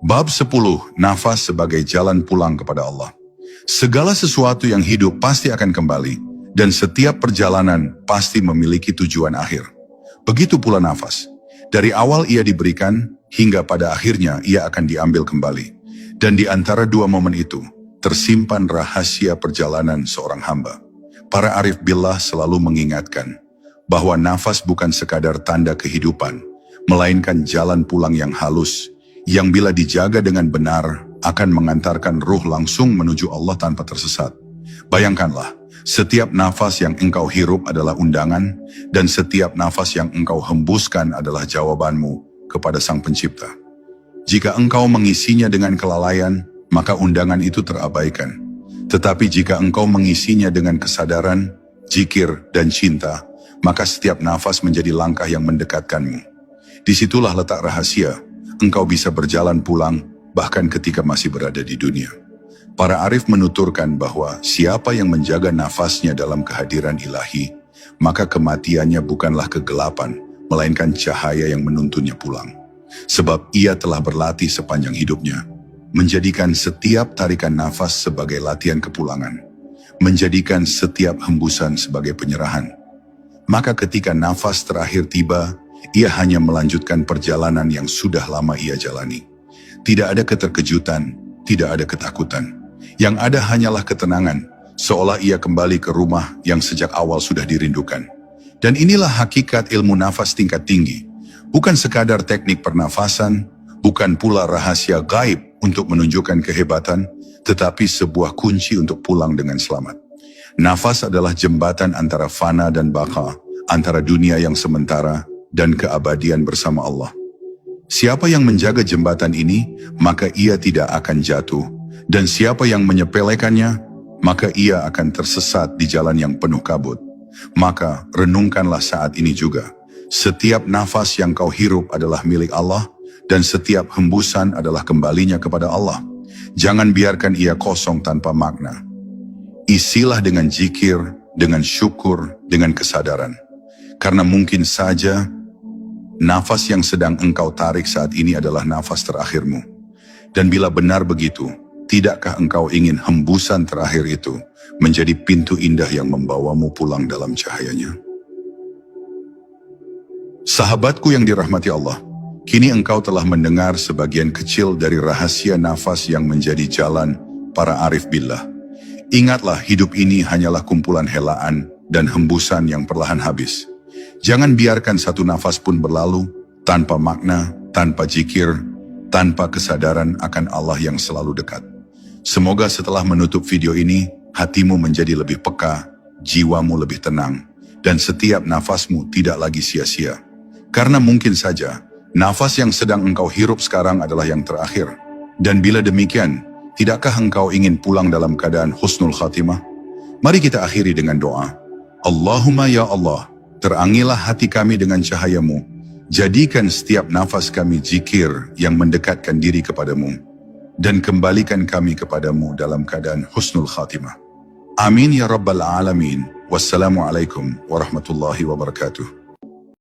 Bab 10. Nafas sebagai jalan pulang kepada Allah. Segala sesuatu yang hidup pasti akan kembali, dan setiap perjalanan pasti memiliki tujuan akhir. Begitu pula nafas. Dari awal ia diberikan, hingga pada akhirnya ia akan diambil kembali. Dan di antara dua momen itu, tersimpan rahasia perjalanan seorang hamba. Para arif billah selalu mengingatkan, bahwa nafas bukan sekadar tanda kehidupan, melainkan jalan pulang yang halus, yang bila dijaga dengan benar, akan mengantarkan ruh langsung menuju Allah tanpa tersesat. Bayangkanlah, setiap nafas yang engkau hirup adalah undangan, dan setiap nafas yang engkau hembuskan adalah jawabanmu kepada Sang Pencipta. Jika engkau mengisinya dengan kelalaian, maka undangan itu terabaikan. Tetapi jika engkau mengisinya dengan kesadaran, zikir, dan cinta, maka setiap nafas menjadi langkah yang mendekatkanmu. Disitulah letak rahasia, engkau bisa berjalan pulang, bahkan ketika masih berada di dunia. Para arif menuturkan bahwa siapa yang menjaga nafasnya dalam kehadiran ilahi, maka kematiannya bukanlah kegelapan, melainkan cahaya yang menuntunnya pulang. Sebab ia telah berlatih sepanjang hidupnya, menjadikan setiap tarikan nafas sebagai latihan kepulangan, menjadikan setiap hembusan sebagai penyerahan. Maka ketika nafas terakhir tiba, ia hanya melanjutkan perjalanan yang sudah lama ia jalani. Tidak ada keterkejutan, tidak ada ketakutan. Yang ada hanyalah ketenangan, seolah ia kembali ke rumah yang sejak awal sudah dirindukan. Dan inilah hakikat ilmu nafas tingkat tinggi. Bukan sekadar teknik pernafasan, bukan pula rahasia gaib untuk menunjukkan kehebatan, tetapi sebuah kunci untuk pulang dengan selamat. Nafas adalah jembatan antara fana dan baka, antara dunia yang sementara dan keabadian bersama Allah. Siapa yang menjaga jembatan ini, maka ia tidak akan jatuh. Dan siapa yang menyepelekannya, maka ia akan tersesat di jalan yang penuh kabut. Maka renungkanlah saat ini juga. Setiap nafas yang kau hirup adalah milik Allah, dan setiap hembusan adalah kembalinya kepada Allah. Jangan biarkan ia kosong tanpa makna. Isilah dengan zikir, dengan syukur, dengan kesadaran. Karena mungkin saja nafas yang sedang engkau tarik saat ini adalah nafas terakhirmu. Dan bila benar begitu, tidakkah engkau ingin hembusan terakhir itu menjadi pintu indah yang membawamu pulang dalam cahayanya? Sahabatku yang dirahmati Allah, kini engkau telah mendengar sebagian kecil dari rahasia nafas yang menjadi jalan para arif billah. Ingatlah, hidup ini hanyalah kumpulan helaan dan hembusan yang perlahan habis. Jangan biarkan satu nafas pun berlalu tanpa makna, tanpa zikir, tanpa kesadaran akan Allah yang selalu dekat. Semoga setelah menutup video ini, hatimu menjadi lebih peka, jiwamu lebih tenang, dan setiap nafasmu tidak lagi sia-sia. Karena mungkin saja, nafas yang sedang engkau hirup sekarang adalah yang terakhir. Dan bila demikian, tidakkah engkau ingin pulang dalam keadaan husnul khatimah? Mari kita akhiri dengan doa. Allahumma ya Allah, terangilah hati kami dengan cahayamu. Jadikan setiap nafas kami zikir yang mendekatkan diri kepadamu. Dan kembalikan kami kepadamu dalam keadaan husnul khatimah. Amin ya rabbal alamin. Wassalamualaikum warahmatullahi wabarakatuh.